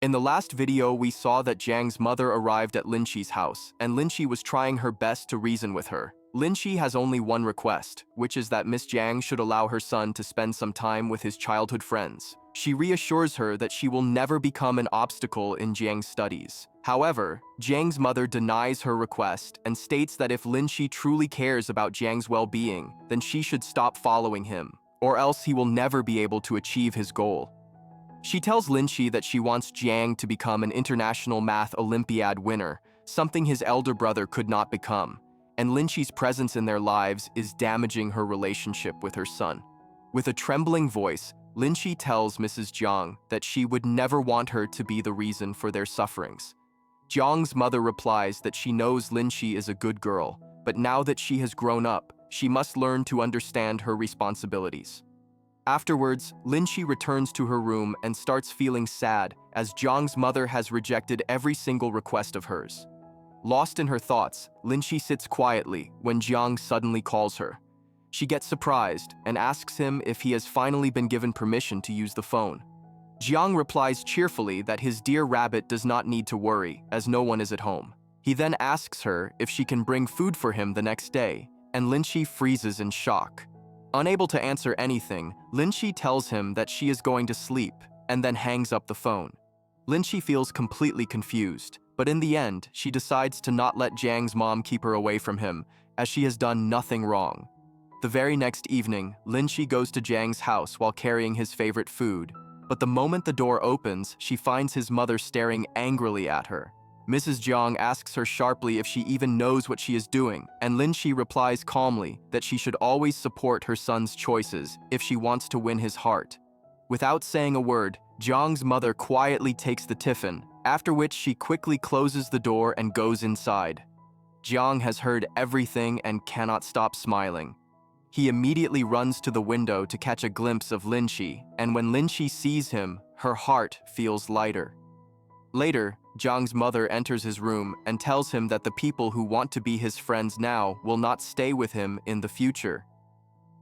In the last video, we saw that Jiang's mother arrived at Linqi's house, and Linqi was trying her best to reason with her. Linqi has only one request, which is that Miss Jiang should allow her son to spend some time with his childhood friends. She reassures her that she will never become an obstacle in Jiang's studies. However, Jiang's mother denies her request and states that if Linqi truly cares about Jiang's well-being, then she should stop following him, or else he will never be able to achieve his goal. She tells Linqi that she wants Jiang to become an international math Olympiad winner, something his elder brother could not become, and Linqi's presence in their lives is damaging her relationship with her son. With a trembling voice, Linqi tells Mrs. Jiang that she would never want her to be the reason for their sufferings. Jiang's mother replies that she knows Linqi is a good girl, but now that she has grown up, she must learn to understand her responsibilities. Afterwards, Linqi returns to her room and starts feeling sad as Jiang's mother has rejected every single request of hers. Lost in her thoughts, Linqi sits quietly when Jiang suddenly calls her. She gets surprised and asks him if he has finally been given permission to use the phone. Jiang replies cheerfully that his dear rabbit does not need to worry, as no one is at home. He then asks her if she can bring food for him the next day, and Linqi freezes in shock. Unable to answer anything, Linqi tells him that she is going to sleep, and then hangs up the phone. Linqi feels completely confused, but in the end, she decides to not let Jiang's mom keep her away from him, as she has done nothing wrong. The very next evening, Linqi goes to Jiang's house while carrying his favorite food, but the moment the door opens, she finds his mother staring angrily at her. Mrs. Jiang asks her sharply if she even knows what she is doing, and Linqi replies calmly that she should always support her son's choices if she wants to win his heart. Without saying a word, Jiang's mother quietly takes the tiffin, after which she quickly closes the door and goes inside. Jiang has heard everything and cannot stop smiling. He immediately runs to the window to catch a glimpse of Linqi, and when Linqi sees him, her heart feels lighter. Later, Jiang's mother enters his room and tells him that the people who want to be his friends now will not stay with him in the future.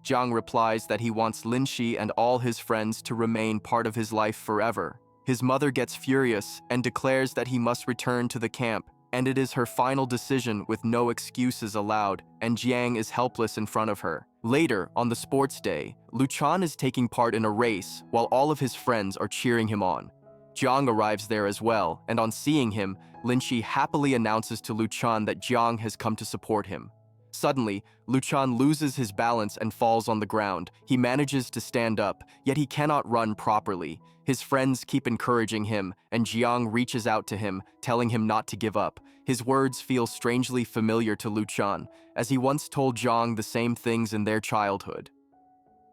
Jiang replies that he wants Linqi and all his friends to remain part of his life forever. His mother gets furious and declares that he must return to the camp, and it is her final decision with no excuses allowed, and Jiang is helpless in front of her. Later, on the sports day, Luchan is taking part in a race while all of his friends are cheering him on. Jiang arrives there as well, and on seeing him, Linqi happily announces to Luchan that Jiang has come to support him. Suddenly, Luchan loses his balance and falls on the ground. He manages to stand up, yet he cannot run properly. His friends keep encouraging him, and Jiang reaches out to him, telling him not to give up. His words feel strangely familiar to Luchan, as he once told Jiang the same things in their childhood.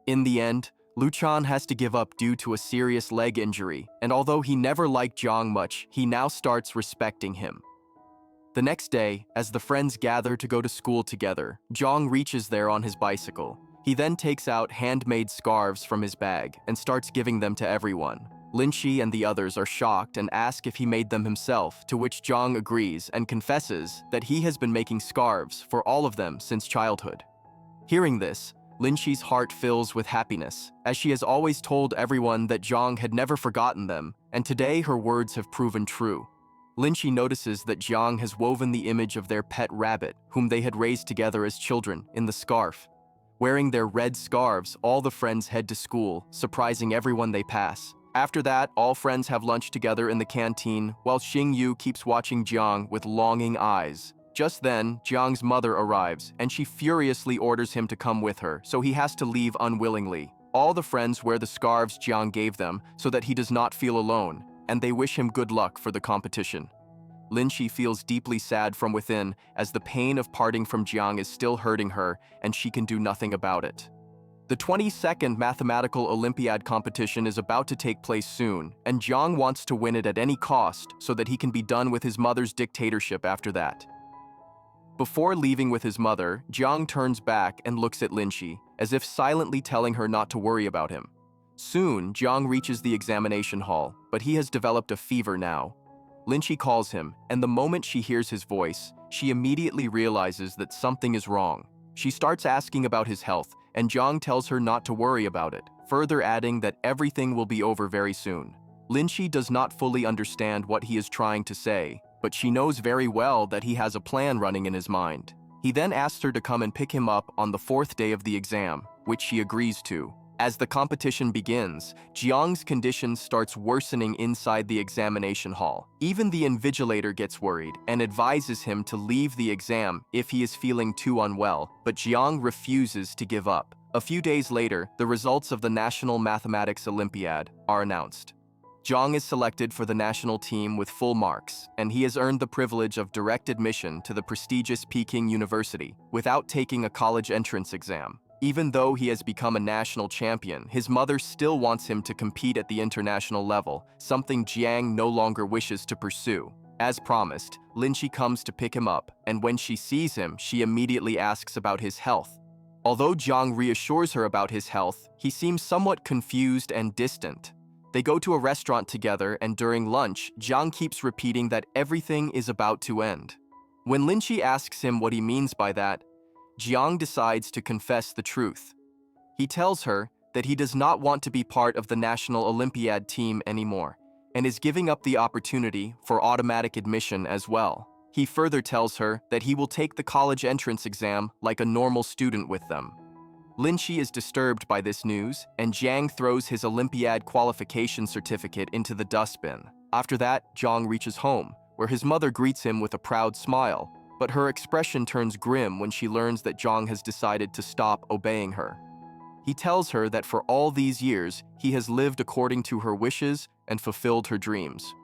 In the end, Luchan has to give up due to a serious leg injury, and although he never liked Jiang much, he now starts respecting him. The next day, as the friends gather to go to school together, Jiang reaches there on his bicycle. He then takes out handmade scarves from his bag and starts giving them to everyone. Linqi and the others are shocked and ask if he made them himself, to which Jiang agrees and confesses that he has been making scarves for all of them since childhood. Hearing this, Linqi's heart fills with happiness, as she has always told everyone that Jiang had never forgotten them, and today her words have proven true. Linqi notices that Jiang has woven the image of their pet rabbit, whom they had raised together as children, in the scarf. Wearing their red scarves, all the friends head to school, surprising everyone they pass. After that, all friends have lunch together in the canteen, while Xingyu keeps watching Jiang with longing eyes. Just then, Jiang's mother arrives, and she furiously orders him to come with her, so he has to leave unwillingly. All the friends wear the scarves Jiang gave them, so that he does not feel alone, and they wish him good luck for the competition. Linqi feels deeply sad from within, as the pain of parting from Jiang is still hurting her, and she can do nothing about it. The 22nd Mathematical Olympiad competition is about to take place soon, and Jiang wants to win it at any cost so that he can be done with his mother's dictatorship after that. Before leaving with his mother, Jiang turns back and looks at Linqi, as if silently telling her not to worry about him. Soon, Jiang reaches the examination hall, but he has developed a fever now. Linqi calls him, and the moment she hears his voice, she immediately realizes that something is wrong. She starts asking about his health, and Jiang tells her not to worry about it, further adding that everything will be over very soon. Linchi does not fully understand what he is trying to say, but she knows very well that he has a plan running in his mind. He then asks her to come and pick him up on the 4th day of the exam, which she agrees to. As the competition begins, Jiang's condition starts worsening inside the examination hall. Even the invigilator gets worried and advises him to leave the exam if he is feeling too unwell, but Jiang refuses to give up. A few days later, the results of the National Mathematics Olympiad are announced. Jiang is selected for the national team with full marks, and he has earned the privilege of direct admission to the prestigious Peking University without taking a college entrance exam. Even though he has become a national champion, his mother still wants him to compete at the international level, something Jiang no longer wishes to pursue. As promised, Linchi comes to pick him up, and when she sees him, she immediately asks about his health. Although Jiang reassures her about his health, he seems somewhat confused and distant. They go to a restaurant together, and during lunch, Jiang keeps repeating that everything is about to end. When Linchi asks him what he means by that, Jiang decides to confess the truth. He tells her that he does not want to be part of the National Olympiad team anymore, and is giving up the opportunity for automatic admission as well. He further tells her that he will take the college entrance exam like a normal student with them. Linchi is disturbed by this news, and Jiang throws his Olympiad qualification certificate into the dustbin. After that, Jiang reaches home, where his mother greets him with a proud smile, but her expression turns grim when she learns that Jiang has decided to stop obeying her. He tells her that for all these years, he has lived according to her wishes and fulfilled her dreams.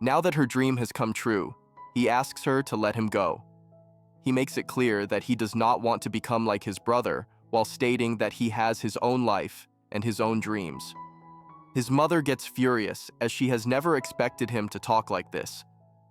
Now that her dream has come true, he asks her to let him go. He makes it clear that he does not want to become like his brother, while stating that he has his own life and his own dreams. His mother gets furious, as she has never expected him to talk like this.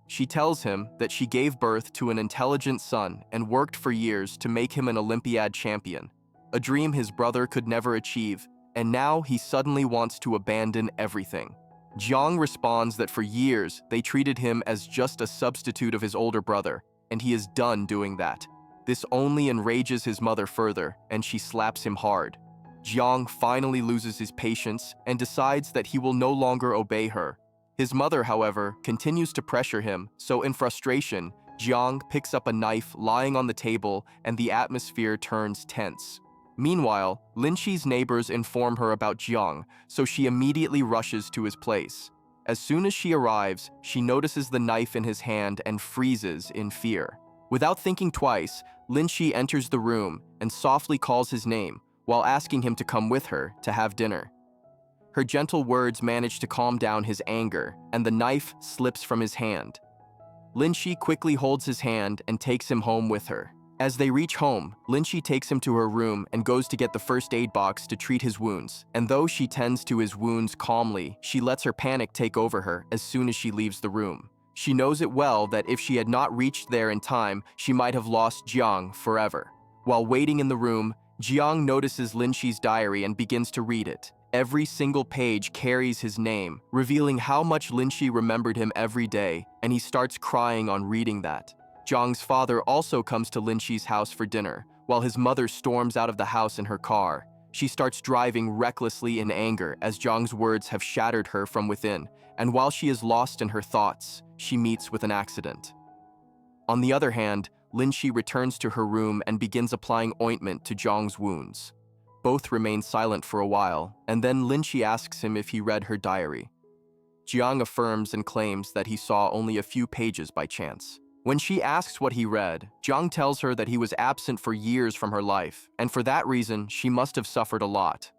She tells him that she gave birth to an intelligent son and worked for years to make him an Olympiad champion, a dream his brother could never achieve, and now he suddenly wants to abandon everything. Jiang responds that for years they treated him as just a substitute of his older brother, and he is done doing that. This only enrages his mother further, and she slaps him hard. Jiang finally loses his patience and decides that he will no longer obey her. His mother, however, continues to pressure him, so in frustration, Jiang picks up a knife lying on the table and the atmosphere turns tense. Meanwhile, Linchi's neighbors inform her about Jiang, so she immediately rushes to his place. As soon as she arrives, she notices the knife in his hand and freezes in fear. Without thinking twice, Linchi enters the room and softly calls his name while asking him to come with her to have dinner. Her gentle words manage to calm down his anger, and the knife slips from his hand. Linchi quickly holds his hand and takes him home with her. As they reach home, Linchi takes him to her room and goes to get the first aid box to treat his wounds, and though she tends to his wounds calmly, she lets her panic take over her as soon as she leaves the room. She knows it well that if she had not reached there in time, she might have lost Jiang forever. While waiting in the room, Jiang notices Linchi's diary and begins to read it. Every single page carries his name, revealing how much Linchi remembered him every day, and he starts crying on reading that. Jiang's father also comes to Linchi's house for dinner, while his mother storms out of the house in her car. She starts driving recklessly in anger as Jiang's words have shattered her from within, and while she is lost in her thoughts, she meets with an accident. On the other hand, Linchi returns to her room and begins applying ointment to Jiang's wounds. Both remain silent for a while, and then Linchi asks him if he read her diary. Jiang affirms and claims that he saw only a few pages by chance. When she asks what he read, Jiang tells her that he was absent for years from her life, and for that reason, she must have suffered a lot.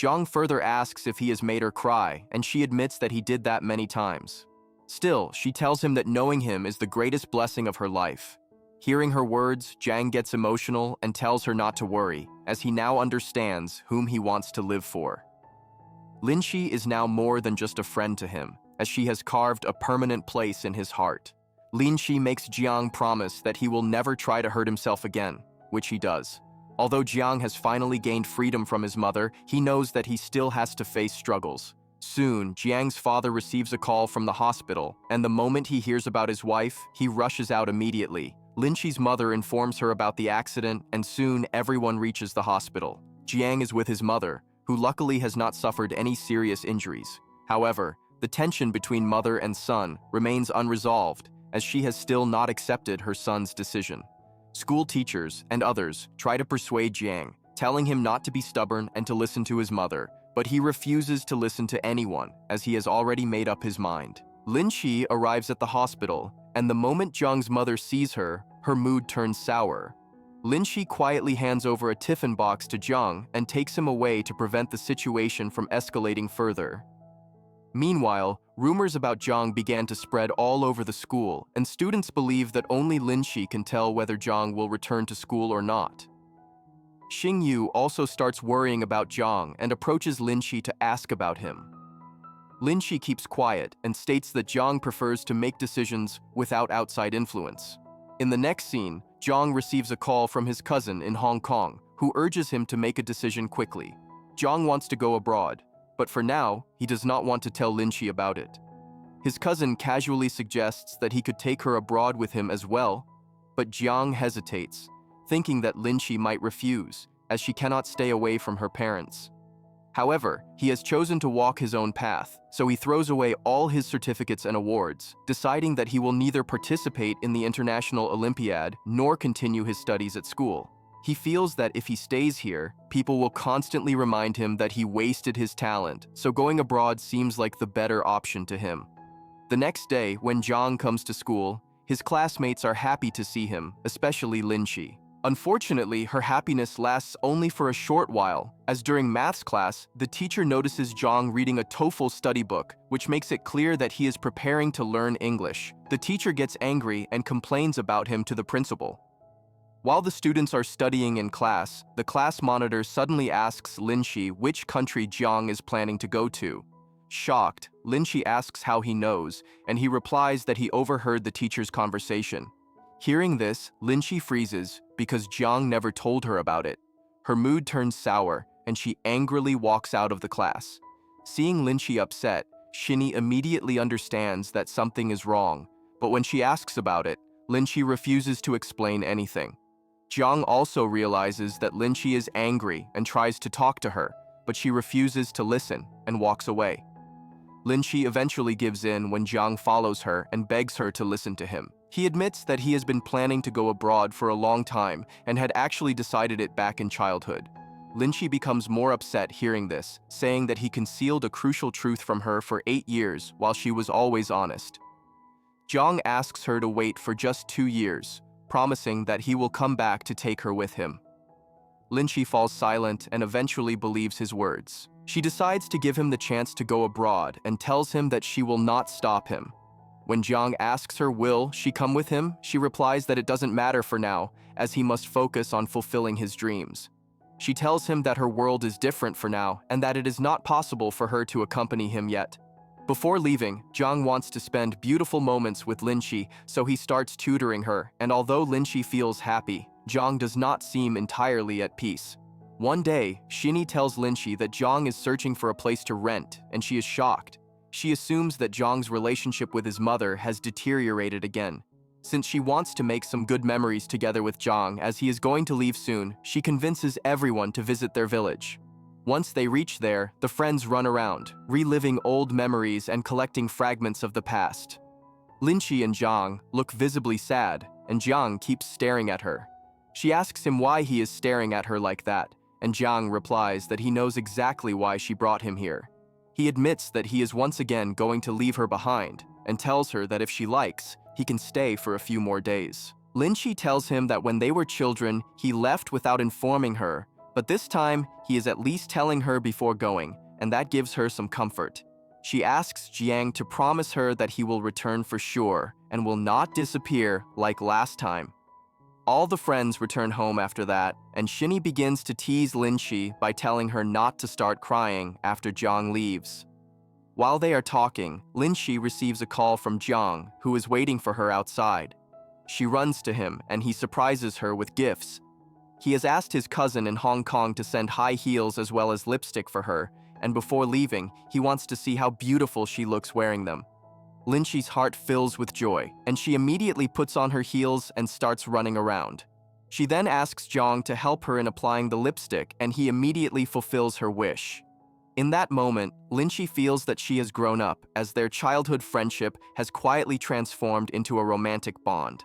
Jiang further asks if he has made her cry, and she admits that he did that many times. Still, she tells him that knowing him is the greatest blessing of her life. Hearing her words, Jiang gets emotional and tells her not to worry, as he now understands whom he wants to live for. Linchi is now more than just a friend to him, as she has carved a permanent place in his heart. Linchi makes Jiang promise that he will never try to hurt himself again, which he does. Although Jiang has finally gained freedom from his mother, he knows that he still has to face struggles. Soon, Jiang's father receives a call from the hospital, and the moment he hears about his wife, he rushes out immediately. Linchi's mother informs her about the accident, and soon everyone reaches the hospital. Jiang is with his mother, who luckily has not suffered any serious injuries. However, The tension between mother and son remains unresolved, as she has still not accepted her son's decision. School teachers and others try to persuade Jiang, telling him not to be stubborn and to listen to his mother, but he refuses to listen to anyone, as he has already made up his mind. Lin Shi arrives at the hospital, and the moment Jiang's mother sees her, her mood turns sour. Lin Shi quietly hands over a tiffin box to Jiang and takes him away to prevent the situation from escalating further. Meanwhile, rumors about Jiang began to spread all over the school, and students believe that only Lin Shi can tell whether Jiang will return to school or not. Xing Yu also starts worrying about Jiang and approaches Lin Shi to ask about him. Lin Shi keeps quiet and states that Jiang prefers to make decisions without outside influence. In the next scene, Jiang receives a call from his cousin in Hong Kong, who urges him to make a decision quickly. Jiang wants to go abroad, but for now, he does not want to tell Lin Shi about it. His cousin casually suggests that he could take her abroad with him as well, but Jiang hesitates, thinking that Lin Shi might refuse, as she cannot stay away from her parents. However, he has chosen to walk his own path, so he throws away all his certificates and awards, deciding that he will neither participate in the International Olympiad nor continue his studies at school. He feels that if he stays here, people will constantly remind him that he wasted his talent, so going abroad seems like the better option to him. The next day, when Jiang comes to school, his classmates are happy to see him, especially Lin Shi. Unfortunately, her happiness lasts only for a short while, as during maths class, the teacher notices Jiang reading a TOEFL study book, which makes it clear that he is preparing to learn English. The teacher gets angry and complains about him to the principal. While the students are studying in class, the class monitor suddenly asks Lin Shi which country Jiang is planning to go to. Shocked, Lin Shi asks how he knows, and he replies that he overheard the teacher's conversation. Hearing this, Lin Shi freezes because Jiang never told her about it. Her mood turns sour, and she angrily walks out of the class. Seeing Lin Shi upset, Shinny immediately understands that something is wrong, but when she asks about it, Lin Shi refuses to explain anything. Jiang also realizes that Lin Shi is angry and tries to talk to her, but she refuses to listen and walks away. Lin Shi eventually gives in when Jiang follows her and begs her to listen to him. He admits that he has been planning to go abroad for a long time and had actually decided it back in childhood. Lin Shi becomes more upset hearing this, saying that he concealed a crucial truth from her for 8 years while she was always honest. Jiang asks her to wait for just 2 years, promising that he will come back to take her with him. Lin Shi falls silent and eventually believes his words. She decides to give him the chance to go abroad and tells him that she will not stop him. When Jiang asks her will she come with him, she replies that it doesn't matter for now, as he must focus on fulfilling his dreams. She tells him that her world is different for now and that it is not possible for her to accompany him yet. Before leaving, Jiang wants to spend beautiful moments with Lin Shi, so he starts tutoring her, and although Lin Shi feels happy, Jiang does not seem entirely at peace. One day, Shinny tells Lin Shi that Jiang is searching for a place to rent, and she is shocked. She assumes that Jiang's relationship with his mother has deteriorated again. Since she wants to make some good memories together with Jiang as he is going to leave soon, she convinces everyone to visit their village. Once they reach there, the friends run around, reliving old memories and collecting fragments of the past. Lin Shi and Jiang look visibly sad, and Jiang keeps staring at her. She asks him why he is staring at her like that, and Jiang replies that he knows exactly why she brought him here. He admits that he is once again going to leave her behind, and tells her that if she likes, he can stay for a few more days. Lin Shi tells him that when they were children, he left without informing her, but this time, he is at least telling her before going, and that gives her some comfort. She asks Jiang to promise her that he will return for sure, and will not disappear like last time. All the friends return home after that, and Shinny begins to tease Lin Shi by telling her not to start crying after Jiang leaves. While they are talking, Lin Shi receives a call from Jiang, who is waiting for her outside. She runs to him, and he surprises her with gifts. He has asked his cousin in Hong Kong to send high heels as well as lipstick for her, and before leaving, he wants to see how beautiful she looks wearing them. Lin Shi's heart fills with joy, and she immediately puts on her heels and starts running around. She then asks Jiang to help her in applying the lipstick, and he immediately fulfills her wish. In that moment, Linchi feels that she has grown up as their childhood friendship has quietly transformed into a romantic bond.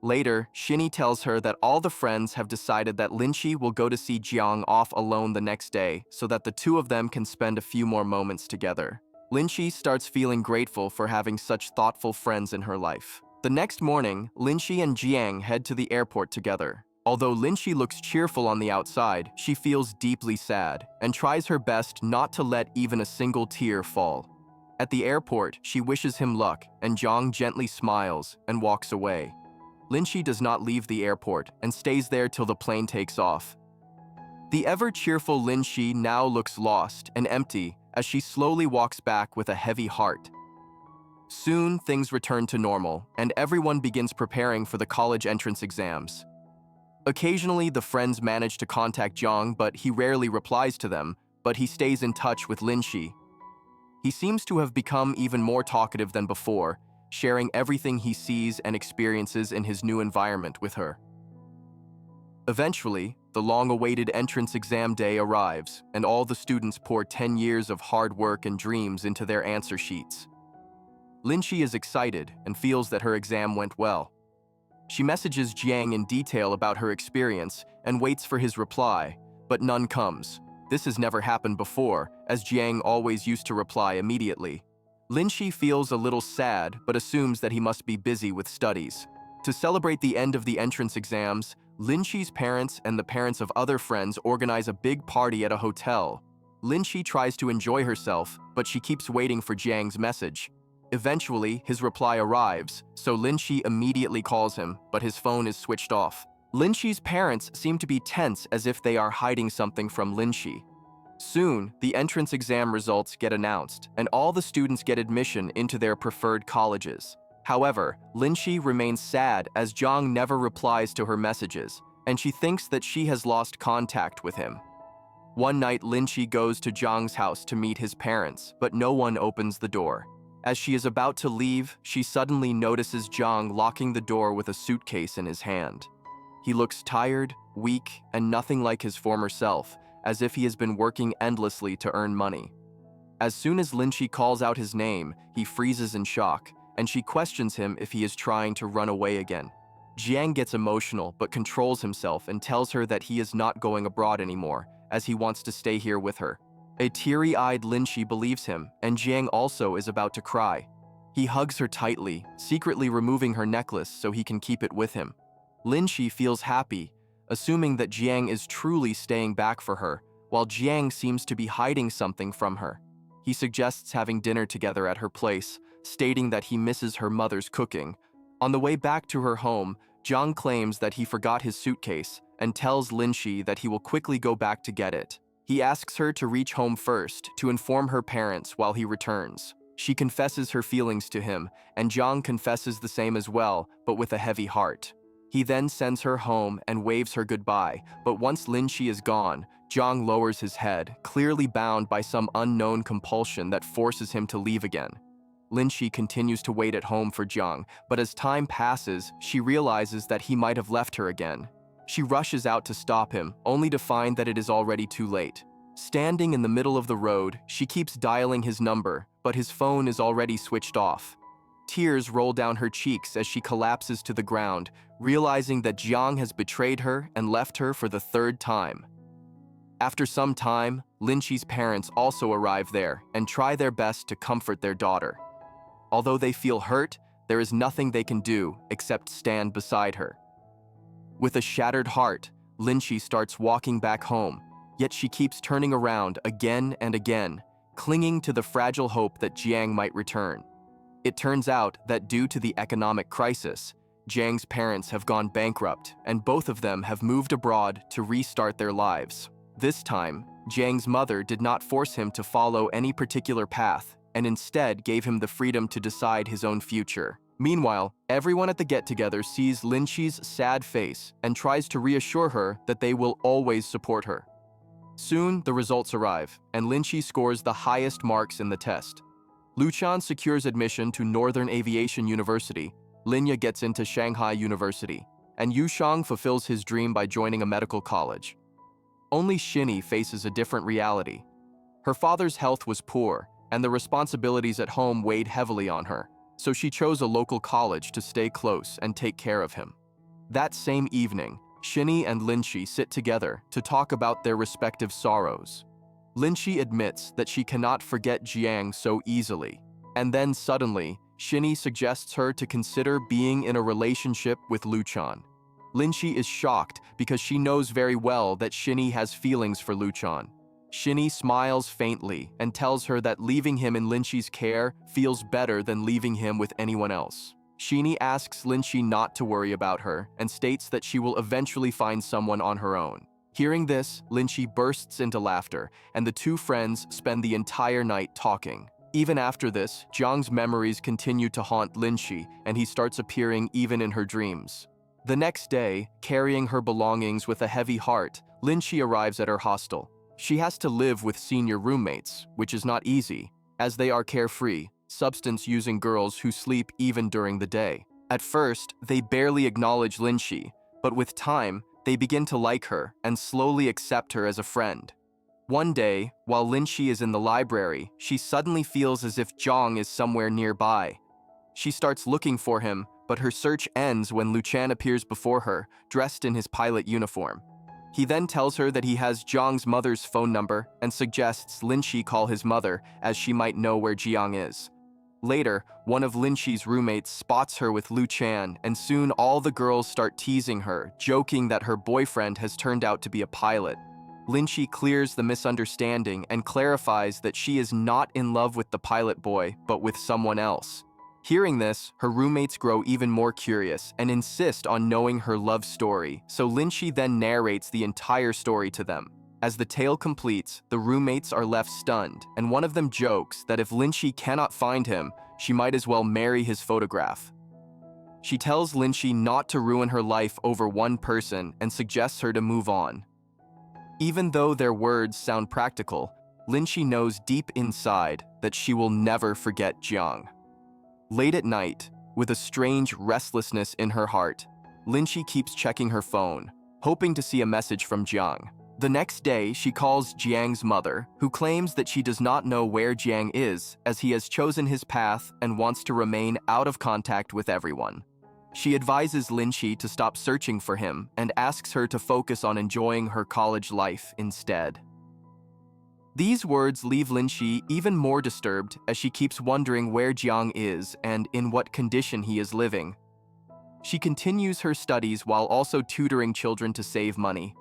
Later, Shinny tells her that all the friends have decided that Linchi will go to see Jiang off alone the next day so that the two of them can spend a few more moments together. Linchi starts feeling grateful for having such thoughtful friends in her life. The next morning, Linchi and Jiang head to the airport together. Although Linchi looks cheerful on the outside, she feels deeply sad and tries her best not to let even a single tear fall. At the airport, she wishes him luck, and Jiang gently smiles and walks away. Linchi does not leave the airport and stays there till the plane takes off. The ever-cheerful Linchi now looks lost and empty as she slowly walks back with a heavy heart. Soon, things return to normal, and everyone begins preparing for the college entrance exams. Occasionally, the friends manage to contact Jiang, but he rarely replies to them, but he stays in touch with Linchi. He seems to have become even more talkative than before, sharing everything he sees and experiences in his new environment with her. Eventually, the long-awaited entrance exam day arrives, and all the students pour 10 years of hard work and dreams into their answer sheets. Linchi is excited and feels that her exam went well. She messages Jiang in detail about her experience and waits for his reply, but none comes. This has never happened before, as Jiang always used to reply immediately. Linchi feels a little sad, but assumes that he must be busy with studies. To celebrate the end of the entrance exams, Linchi's parents and the parents of other friends organize a big party at a hotel. Linchi tries to enjoy herself, but she keeps waiting for Jiang's message. Eventually, his reply arrives, so Linchi immediately calls him, but his phone is switched off. Linchi's parents seem to be tense as if they are hiding something from Linchi. Soon, the entrance exam results get announced, and all the students get admission into their preferred colleges. However, Linchi remains sad as Jiang never replies to her messages, and she thinks that she has lost contact with him. One night, Linchi goes to Jiang's house to meet his parents, but no one opens the door. As she is about to leave, she suddenly notices Jiang locking the door with a suitcase in his hand. He looks tired, weak, and nothing like his former self, as if he has been working endlessly to earn money. As soon as Linchi calls out his name, he freezes in shock, and she questions him if he is trying to run away again. Jiang gets emotional but controls himself and tells her that he is not going abroad anymore, as he wants to stay here with her. A teary-eyed Linchi believes him, and Jiang also is about to cry. He hugs her tightly, secretly removing her necklace so he can keep it with him. Linchi feels happy, assuming that Jiang is truly staying back for her, while Jiang seems to be hiding something from her. He suggests having dinner together at her place, stating that he misses her mother's cooking. On the way back to her home, Jiang claims that he forgot his suitcase and tells Linchi that he will quickly go back to get it. He asks her to reach home first to inform her parents while he returns. She confesses her feelings to him, and Jiang confesses the same as well, but with a heavy heart. He then sends her home and waves her goodbye, but once Linchi is gone, Jiang lowers his head, clearly bound by some unknown compulsion that forces him to leave again. Linchi continues to wait at home for Jiang, but as time passes, she realizes that he might have left her again. She rushes out to stop him, only to find that it is already too late. Standing in the middle of the road, she keeps dialing his number, but his phone is already switched off. Tears roll down her cheeks as she collapses to the ground, realizing that Jiang has betrayed her and left her for the third time. After some time, Linchi's parents also arrive there and try their best to comfort their daughter. Although they feel hurt, there is nothing they can do except stand beside her. With a shattered heart, Linchi starts walking back home, yet she keeps turning around again and again, clinging to the fragile hope that Jiang might return. It turns out that due to the economic crisis, Jiang's parents have gone bankrupt, and both of them have moved abroad to restart their lives. This time, Jiang's mother did not force him to follow any particular path, and instead gave him the freedom to decide his own future. Meanwhile, everyone at the get-together sees Linchi's sad face and tries to reassure her that they will always support her. Soon, the results arrive, and Linchi scores the highest marks in the test. Luchan secures admission to Northern Aviation University, Linya gets into Shanghai University, and Yushang fulfills his dream by joining a medical college. Only Shinny faces a different reality. Her father's health was poor, and the responsibilities at home weighed heavily on her, so she chose a local college to stay close and take care of him. That same evening, Shinny and Linchi sit together to talk about their respective sorrows. Linchi admits that she cannot forget Jiang so easily, and then suddenly, Shinny suggests her to consider being in a relationship with Luchan. Linchi is shocked because she knows very well that Shinny has feelings for Luchan. Shinny smiles faintly and tells her that leaving him in Linchi's care feels better than leaving him with anyone else. Shinny asks Linchi not to worry about her and states that she will eventually find someone on her own. Hearing this, Linchi bursts into laughter, and the two friends spend the entire night talking. Even after this, Jiang's memories continue to haunt Linchi, and he starts appearing even in her dreams. The next day, carrying her belongings with a heavy heart, Linchi arrives at her hostel. She has to live with senior roommates, which is not easy, as they are carefree, substance-using girls who sleep even during the day. At first, they barely acknowledge Linchi, but with time, they begin to like her and slowly accept her as a friend. One day, while Linchi is in the library, she suddenly feels as if Jiang is somewhere nearby. She starts looking for him, but her search ends when Luchan appears before her, dressed in his pilot uniform. He then tells her that he has Jiang's mother's phone number and suggests Linchi call his mother, as she might know where Jiang is. Later, one of Linchi's roommates spots her with Luchan, and soon all the girls start teasing her, joking that her boyfriend has turned out to be a pilot. Linchi clears the misunderstanding and clarifies that she is not in love with the pilot boy, but with someone else. Hearing this, her roommates grow even more curious and insist on knowing her love story, so Linchi then narrates the entire story to them. As the tale completes, the roommates are left stunned, and one of them jokes that if Linchi cannot find him, she might as well marry his photograph. She tells Linchi not to ruin her life over one person and suggests her to move on. Even though their words sound practical, Linchi knows deep inside that she will never forget Jiang. Late at night, with a strange restlessness in her heart, Linchi keeps checking her phone, hoping to see a message from Jiang. The next day, she calls Jiang's mother, who claims that she does not know where Jiang is, as he has chosen his path and wants to remain out of contact with everyone. She advises Linchi to stop searching for him and asks her to focus on enjoying her college life instead. These words leave Linchi even more disturbed as she keeps wondering where Jiang is and in what condition he is living. She continues her studies while also tutoring children to save money.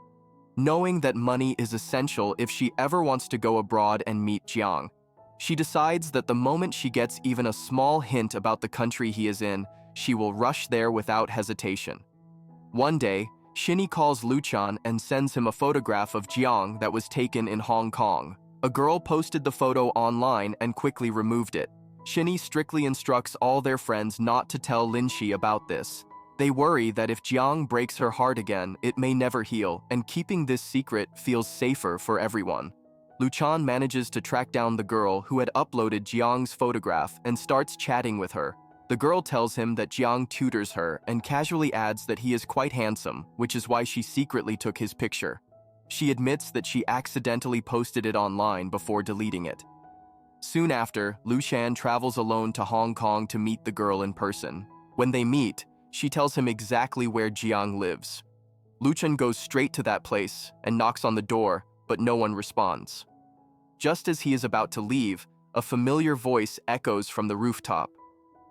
Knowing that money is essential if she ever wants to go abroad and meet Jiang, she decides that the moment she gets even a small hint about the country he is in, she will rush there without hesitation. One day, Shinny calls Luchan and sends him a photograph of Jiang that was taken in Hong Kong. A girl posted the photo online and quickly removed it. Shinny strictly instructs all their friends not to tell Linchi about this. They worry that if Jiang breaks her heart again, it may never heal, and keeping this secret feels safer for everyone. Luchan manages to track down the girl who had uploaded Jiang's photograph and starts chatting with her. The girl tells him that Jiang tutors her and casually adds that he is quite handsome, which is why she secretly took his picture. She admits that she accidentally posted it online before deleting it. Soon after, Luchan travels alone to Hong Kong to meet the girl in person. When they meet, she tells him exactly where Jiang lives. Luchan goes straight to that place and knocks on the door, but no one responds. Just as he is about to leave, a familiar voice echoes from the rooftop.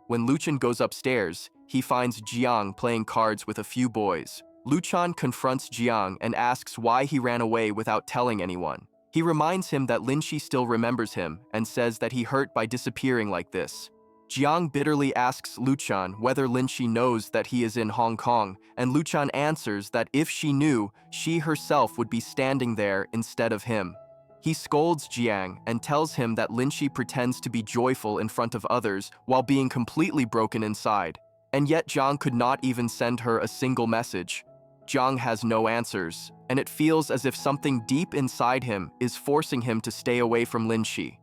When Luchan goes upstairs, he finds Jiang playing cards with a few boys. Luchan confronts Jiang and asks why he ran away without telling anyone. He reminds him that Linchi still remembers him and says that he hurt by disappearing like this. Jiang bitterly asks Luchan whether Linchi knows that he is in Hong Kong, and Luchan answers that if she knew, she herself would be standing there instead of him. He scolds Jiang and tells him that Linchi pretends to be joyful in front of others while being completely broken inside, and yet Jiang could not even send her a single message. Jiang has no answers, and it feels as if something deep inside him is forcing him to stay away from Linchi.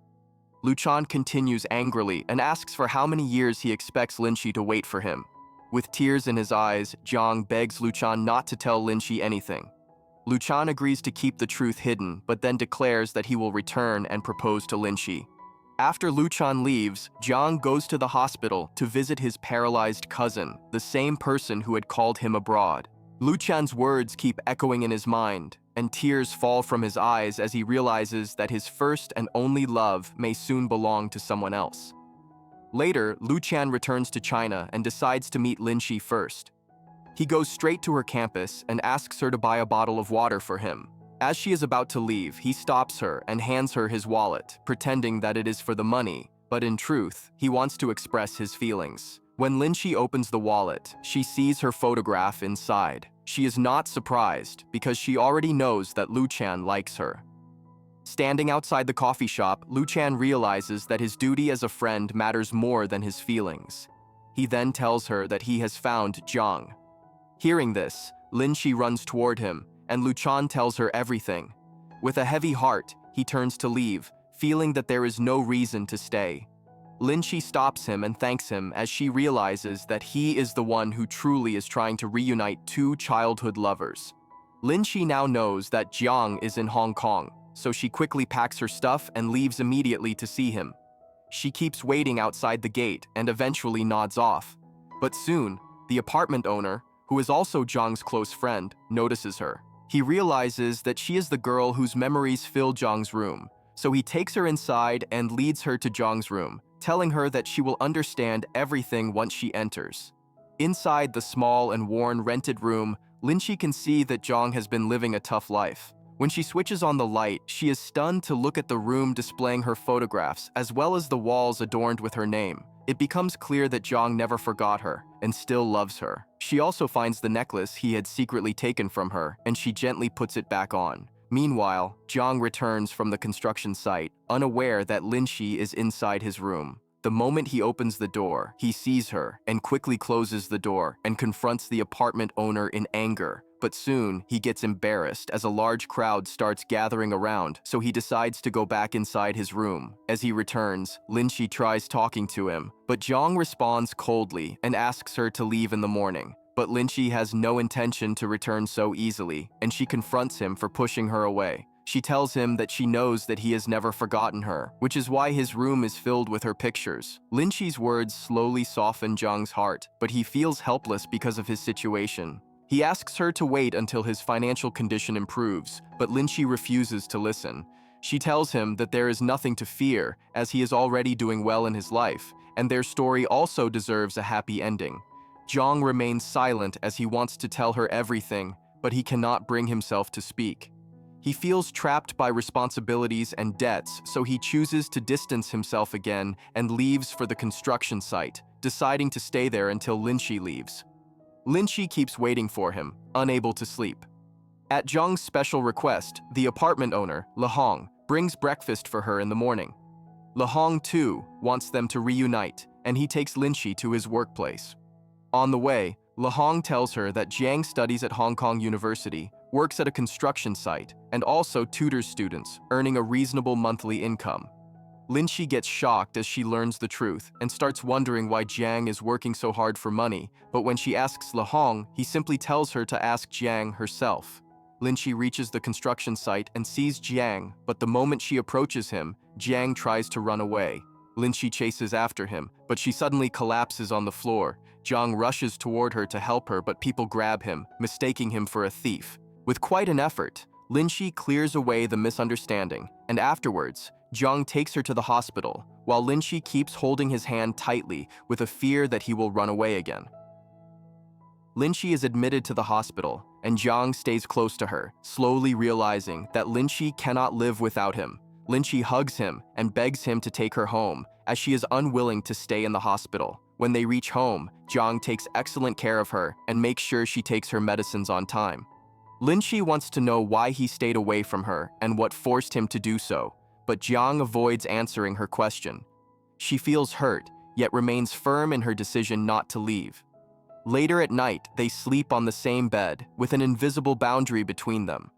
Luchan continues angrily and asks for how many years he expects Linchi to wait for him. With tears in his eyes, Jiang begs Luchan not to tell Linchi anything. Luchan agrees to keep the truth hidden, but then declares that he will return and propose to Linchi. After Luchan leaves, Jiang goes to the hospital to visit his paralyzed cousin, the same person who had called him abroad. Luchan's words keep echoing in his mind, and tears fall from his eyes as he realizes that his first and only love may soon belong to someone else. Later, Luchan returns to China and decides to meet Linchi first. He goes straight to her campus and asks her to buy a bottle of water for him. As she is about to leave, he stops her and hands her his wallet, pretending that it is for the money, but in truth, he wants to express his feelings. When Linchi opens the wallet, she sees her photograph inside. She is not surprised because she already knows that Luchan likes her. Standing outside the coffee shop, Luchan realizes that his duty as a friend matters more than his feelings. He then tells her that he has found Jiang. Hearing this, Linchi runs toward him, and Luchan tells her everything. With a heavy heart, he turns to leave, feeling that there is no reason to stay. Linchi stops him and thanks him as she realizes that he is the one who truly is trying to reunite two childhood lovers. Linchi now knows that Jiang is in Hong Kong, so she quickly packs her stuff and leaves immediately to see him. She keeps waiting outside the gate and eventually nods off. But soon, the apartment owner, who is also Jiang's close friend, notices her. He realizes that she is the girl whose memories fill Jiang's room, so he takes her inside and leads her to Jiang's room, telling her that she will understand everything once she enters. Inside the small and worn rented room, Linchi can see that Jiang has been living a tough life. When she switches on the light, she is stunned to look at the room displaying her photographs as well as the walls adorned with her name. It becomes clear that Jiang never forgot her and still loves her. She also finds the necklace he had secretly taken from her, and she gently puts it back on. Meanwhile, Jiang returns from the construction site, unaware that Linchi is inside his room. The moment he opens the door, he sees her and quickly closes the door and confronts the apartment owner in anger. But soon, he gets embarrassed as a large crowd starts gathering around, so he decides to go back inside his room. As he returns, Linchi tries talking to him, but Jiang responds coldly and asks her to leave in the morning. But Linchi has no intention to return so easily, and she confronts him for pushing her away. She tells him that she knows that he has never forgotten her, which is why his room is filled with her pictures. Linchi's words slowly soften Jiang's heart, but he feels helpless because of his situation. He asks her to wait until his financial condition improves, but Linchi refuses to listen. She tells him that there is nothing to fear, as he is already doing well in his life, and their story also deserves a happy ending. Jiang remains silent as he wants to tell her everything, but he cannot bring himself to speak. He feels trapped by responsibilities and debts, so he chooses to distance himself again and leaves for the construction site, deciding to stay there until Linchi leaves. Linchi keeps waiting for him, unable to sleep. At Jiang's special request, the apartment owner, Le Hong, brings breakfast for her in the morning. Le Hong, too, wants them to reunite, and he takes Linchi to his workplace. On the way, Le Hong tells her that Jiang studies at Hong Kong University, works at a construction site, and also tutors students, earning a reasonable monthly income. Linchi gets shocked as she learns the truth and starts wondering why Jiang is working so hard for money, but when she asks Le Hong, he simply tells her to ask Jiang herself. Linchi reaches the construction site and sees Jiang, but the moment she approaches him, Jiang tries to run away. Linchi chases after him, but she suddenly collapses on the floor. Jiang rushes toward her to help her, but people grab him, mistaking him for a thief. With quite an effort, Linchi clears away the misunderstanding, and afterwards, Jiang takes her to the hospital, while Linchi keeps holding his hand tightly with a fear that he will run away again. Linchi is admitted to the hospital, and Jiang stays close to her, slowly realizing that Linchi cannot live without him. Linchi hugs him and begs him to take her home, as she is unwilling to stay in the hospital. When they reach home, Jiang takes excellent care of her and makes sure she takes her medicines on time. Linchi wants to know why he stayed away from her and what forced him to do so, but Jiang avoids answering her question. She feels hurt, yet remains firm in her decision not to leave. Later at night, they sleep on the same bed, with an invisible boundary between them.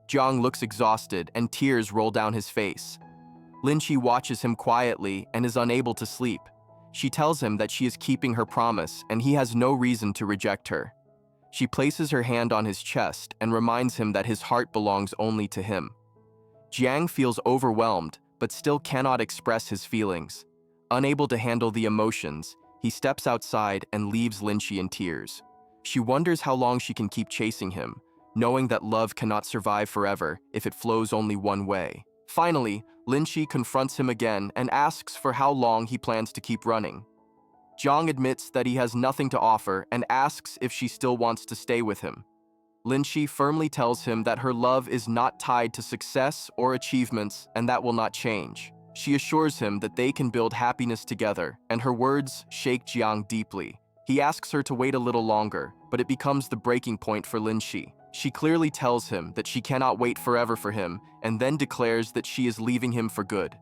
Jiang looks exhausted and tears roll down his face. Linchi watches him quietly and is unable to sleep. She tells him that she is keeping her promise and he has no reason to reject her. She places her hand on his chest and reminds him that his heart belongs only to him. Jiang feels overwhelmed, but still cannot express his feelings. Unable to handle the emotions, he steps outside and leaves Linchi in tears. She wonders how long she can keep chasing him, knowing that love cannot survive forever if it flows only one way. Finally, Linchi confronts him again and asks for how long he plans to keep running. Jiang admits that he has nothing to offer and asks if she still wants to stay with him. Linchi firmly tells him that her love is not tied to success or achievements and that will not change. She assures him that they can build happiness together, and her words shake Jiang deeply. He asks her to wait a little longer, but it becomes the breaking point for Linchi. She clearly tells him that she cannot wait forever for him and then declares that she is leaving him for good.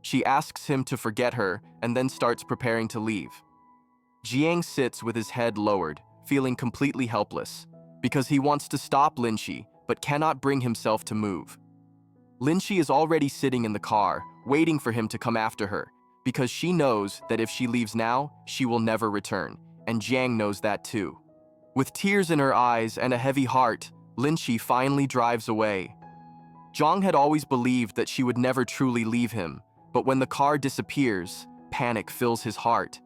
She asks him to forget her and then starts preparing to leave. Jiang sits with his head lowered, feeling completely helpless, because he wants to stop Linchi but cannot bring himself to move. Linchi is already sitting in the car, waiting for him to come after her, because she knows that if she leaves now, she will never return, and Jiang knows that too. With tears in her eyes and a heavy heart, Linchi finally drives away. Jiang had always believed that she would never truly leave him, but when the car disappears, panic fills his heart.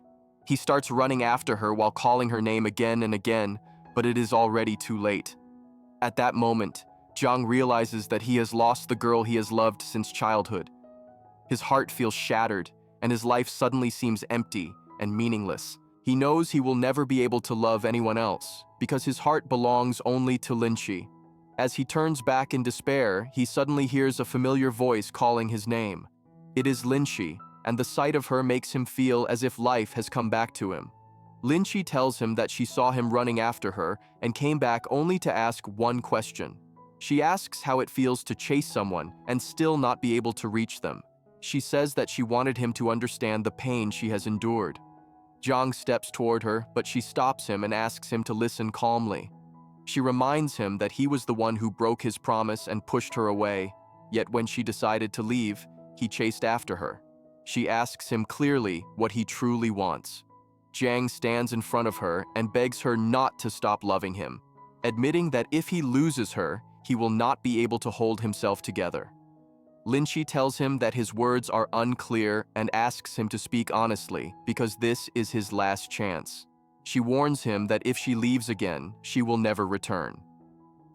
He starts running after her while calling her name again and again, but it is already too late. At that moment, Jiang realizes that he has lost the girl he has loved since childhood. His heart feels shattered, and his life suddenly seems empty and meaningless. He knows he will never be able to love anyone else, because his heart belongs only to Linchi. As he turns back in despair, he suddenly hears a familiar voice calling his name. It is Linchi, and the sight of her makes him feel as if life has come back to him. Linchi tells him that she saw him running after her and came back only to ask one question. She asks how it feels to chase someone and still not be able to reach them. She says that she wanted him to understand the pain she has endured. Jiang steps toward her, but she stops him and asks him to listen calmly. She reminds him that he was the one who broke his promise and pushed her away, yet when she decided to leave, he chased after her. She asks him clearly what he truly wants. Jiang stands in front of her and begs her not to stop loving him, admitting that if he loses her, he will not be able to hold himself together. Linchi tells him that his words are unclear and asks him to speak honestly because this is his last chance. She warns him that if she leaves again, she will never return.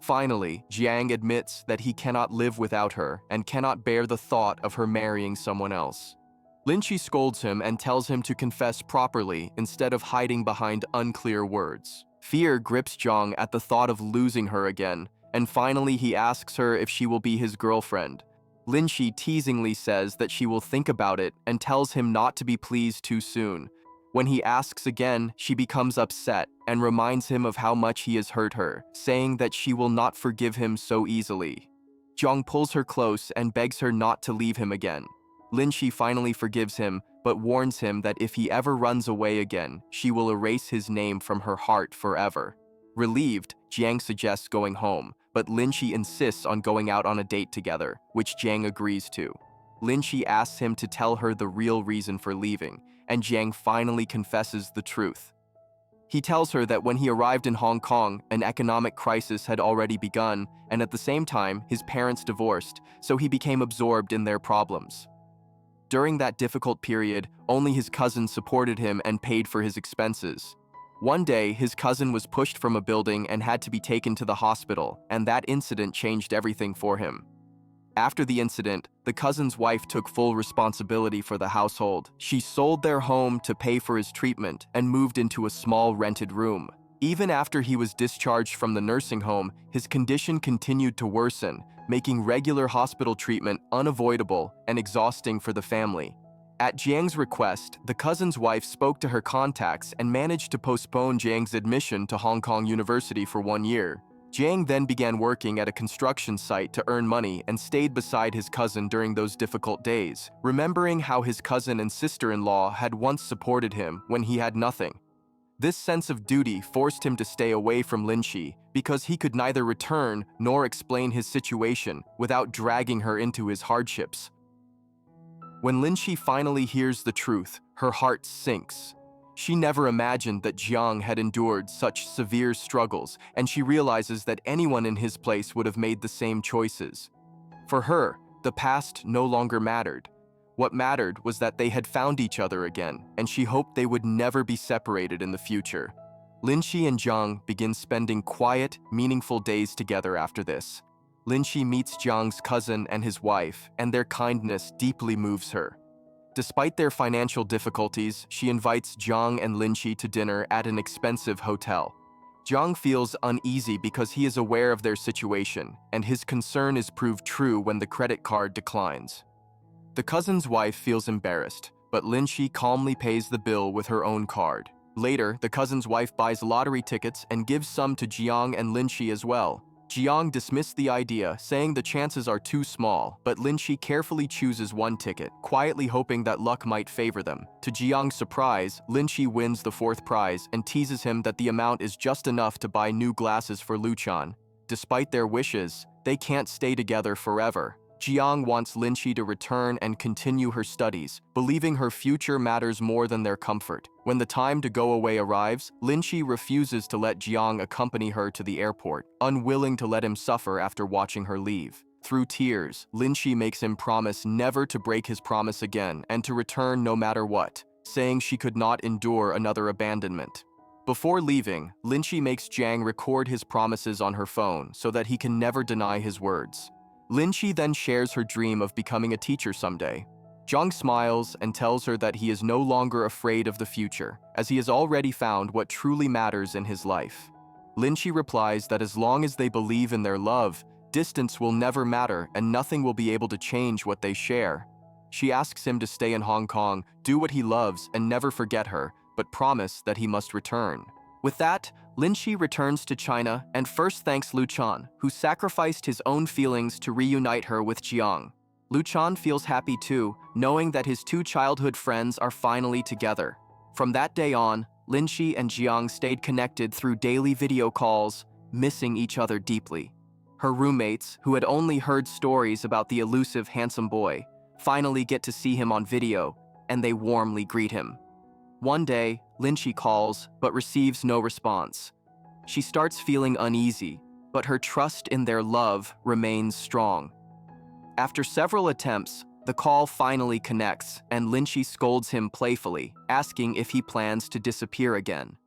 Finally, Jiang admits that he cannot live without her and cannot bear the thought of her marrying someone else. Linchi scolds him and tells him to confess properly instead of hiding behind unclear words. Fear grips Jiang at the thought of losing her again, and finally he asks her if she will be his girlfriend. Linchi teasingly says that she will think about it and tells him not to be pleased too soon. When he asks again, she becomes upset and reminds him of how much he has hurt her, saying that she will not forgive him so easily. Jiang pulls her close and begs her not to leave him again. Linchi finally forgives him, but warns him that if he ever runs away again, she will erase his name from her heart forever. Relieved, Jiang suggests going home, but Linchi insists on going out on a date together, which Jiang agrees to. Linchi asks him to tell her the real reason for leaving, and Jiang finally confesses the truth. He tells her that when he arrived in Hong Kong, an economic crisis had already begun, and at the same time, his parents divorced, so he became absorbed in their problems. During that difficult period, only his cousin supported him and paid for his expenses. One day, his cousin was pushed from a building and had to be taken to the hospital, and that incident changed everything for him. After the incident, the cousin's wife took full responsibility for the household. She sold their home to pay for his treatment and moved into a small rented room. Even after he was discharged from the nursing home, his condition continued to worsen, making regular hospital treatment unavoidable and exhausting for the family. At Jiang's request, the cousin's wife spoke to her contacts and managed to postpone Jiang's admission to Hong Kong University for 1 year. Jiang then began working at a construction site to earn money and stayed beside his cousin during those difficult days, remembering how his cousin and sister-in-law had once supported him when he had nothing. This sense of duty forced him to stay away from Linchi because he could neither return nor explain his situation without dragging her into his hardships. When Linchi finally hears the truth, her heart sinks. She never imagined that Jiang had endured such severe struggles, and she realizes that anyone in his place would have made the same choices. For her, the past no longer mattered. What mattered was that they had found each other again, and she hoped they would never be separated in the future. Linqi and Jiang begin spending quiet, meaningful days together after this. Linqi meets Jiang's cousin and his wife, and their kindness deeply moves her. Despite their financial difficulties, she invites Jiang and Linqi to dinner at an expensive hotel. Jiang feels uneasy because he is aware of their situation, and his concern is proved true when the credit card declines. The cousin's wife feels embarrassed, but Linqi calmly pays the bill with her own card. Later, the cousin's wife buys lottery tickets and gives some to Jiang and Linqi as well. Jiang dismissed the idea, saying the chances are too small, but Linqi carefully chooses one ticket, quietly hoping that luck might favor them. To Jiang's surprise, Linqi wins the fourth prize and teases him that the amount is just enough to buy new glasses for Luchan. Despite their wishes, they can't stay together forever. Jiang wants Linqi to return and continue her studies, believing her future matters more than their comfort. When the time to go away arrives, Linqi refuses to let Jiang accompany her to the airport, unwilling to let him suffer after watching her leave. Through tears, Linqi makes him promise never to break his promise again and to return no matter what, saying she could not endure another abandonment. Before leaving, Linqi makes Jiang record his promises on her phone so that he can never deny his words. Linqi then shares her dream of becoming a teacher someday. Jiang smiles and tells her that he is no longer afraid of the future, as he has already found what truly matters in his life. Linqi replies that as long as they believe in their love, distance will never matter and nothing will be able to change what they share. She asks him to stay in Hong Kong, do what he loves, and never forget her, but promise that he must return. With that, Linqi returns to China and first thanks Luchan, who sacrificed his own feelings to reunite her with Jiang. Luchan feels happy too, knowing that his two childhood friends are finally together. From that day on, Linqi and Jiang stayed connected through daily video calls, missing each other deeply. Her roommates, who had only heard stories about the elusive handsome boy, finally get to see him on video, and they warmly greet him. One day, Linqi calls, but receives no response. She starts feeling uneasy, but her trust in their love remains strong. After several attempts, the call finally connects, and Linqi scolds him playfully, asking if he plans to disappear again.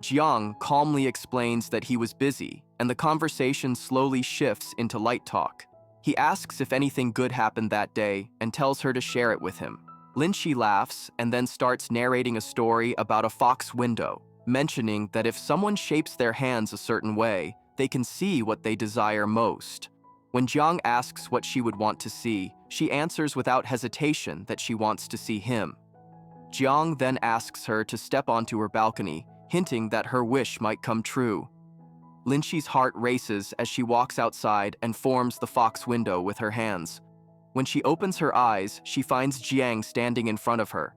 Jiang calmly explains that he was busy, and the conversation slowly shifts into light talk. He asks if anything good happened that day and tells her to share it with him. Linqi laughs and then starts narrating a story about a fox window, mentioning that if someone shapes their hands a certain way, they can see what they desire most. When Jiang asks what she would want to see, she answers without hesitation that she wants to see him. Jiang then asks her to step onto her balcony, hinting that her wish might come true. Linqi's heart races as she walks outside and forms the fox window with her hands. When she opens her eyes, she finds Jiang standing in front of her.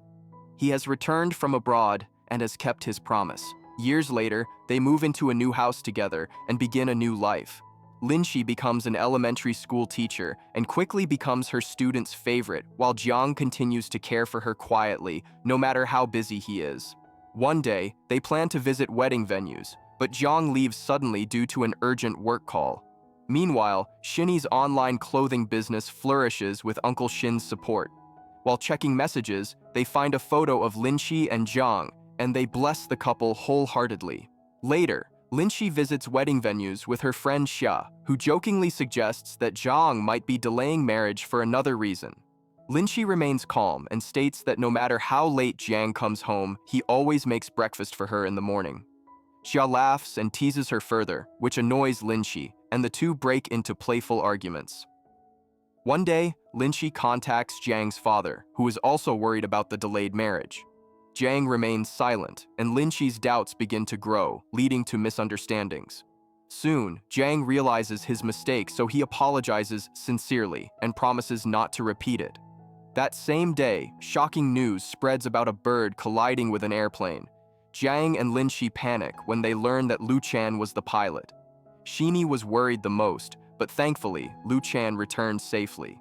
He has returned from abroad and has kept his promise. Years later, they move into a new house together and begin a new life. Linqi becomes an elementary school teacher and quickly becomes her students' favorite, while Jiang continues to care for her quietly, no matter how busy he is. One day, they plan to visit wedding venues, but Jiang leaves suddenly due to an urgent work call. Meanwhile, Shinny's online clothing business flourishes with Uncle Shin's support. While checking messages, they find a photo of Linqi and Jiang, and they bless the couple wholeheartedly. Later, Linqi visits wedding venues with her friend Xia, who jokingly suggests that Jiang might be delaying marriage for another reason. Linqi remains calm and states that no matter how late Jiang comes home, he always makes breakfast for her in the morning. Xia laughs and teases her further, which annoys Linqi, and the two break into playful arguments. One day, Linqi contacts Jiang's father, who is also worried about the delayed marriage. Jiang remains silent, and Linqi's doubts begin to grow, leading to misunderstandings. Soon, Jiang realizes his mistake, so he apologizes sincerely and promises not to repeat it. That same day, shocking news spreads about a bird colliding with an airplane. Jiang and Linqi panic when they learn that Luchan was the pilot. Shinny was worried the most, but thankfully, Luchan returned safely.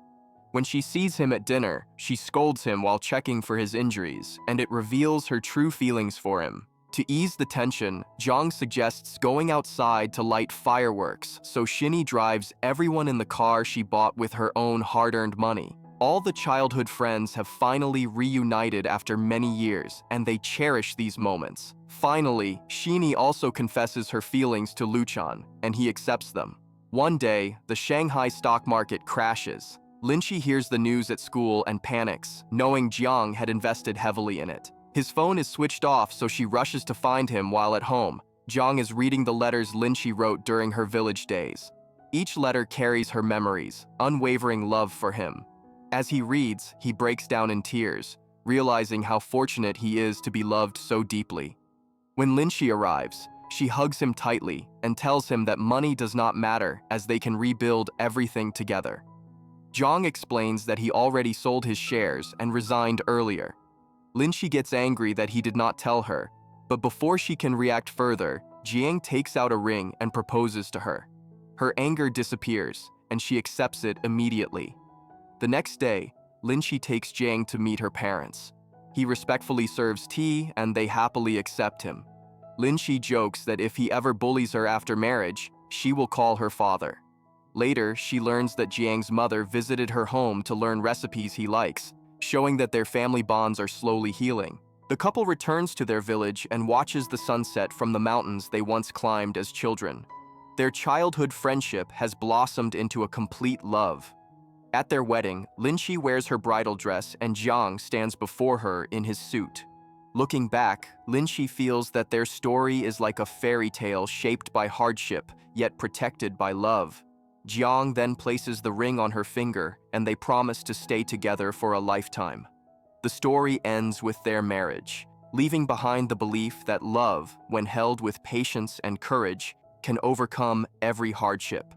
When she sees him at dinner, she scolds him while checking for his injuries, and it reveals her true feelings for him. To ease the tension, Jang suggests going outside to light fireworks, so Shinny drives everyone in the car she bought with her own hard-earned money. All the childhood friends have finally reunited after many years, and they cherish these moments. Finally, Shinny also confesses her feelings to Luchan, and he accepts them. One day, the Shanghai stock market crashes. Linchi hears the news at school and panics, knowing Jiang had invested heavily in it. His phone is switched off, so she rushes to find him while at home. Jiang is reading the letters Linchi wrote during her village days. Each letter carries her memories, unwavering love for him. As he reads, he breaks down in tears, realizing how fortunate he is to be loved so deeply. When Linchi arrives, she hugs him tightly and tells him that money does not matter as they can rebuild everything together. Jiang explains that he already sold his shares and resigned earlier. Linchi gets angry that he did not tell her, but before she can react further, Jiang takes out a ring and proposes to her. Her anger disappears, and she accepts it immediately. The next day, Linchi takes Jiang to meet her parents. He respectfully serves tea, and they happily accept him. Linchi jokes that if he ever bullies her after marriage, she will call her father. Later, she learns that Jiang's mother visited her home to learn recipes he likes, showing that their family bonds are slowly healing. The couple returns to their village and watches the sunset from the mountains they once climbed as children. Their childhood friendship has blossomed into a complete love. At their wedding, Linchi wears her bridal dress and Jiang stands before her in his suit. Looking back, Linchi feels that their story is like a fairy tale shaped by hardship, yet protected by love. Jiang then places the ring on her finger, and they promise to stay together for a lifetime. The story ends with their marriage, leaving behind the belief that love, when held with patience and courage, can overcome every hardship.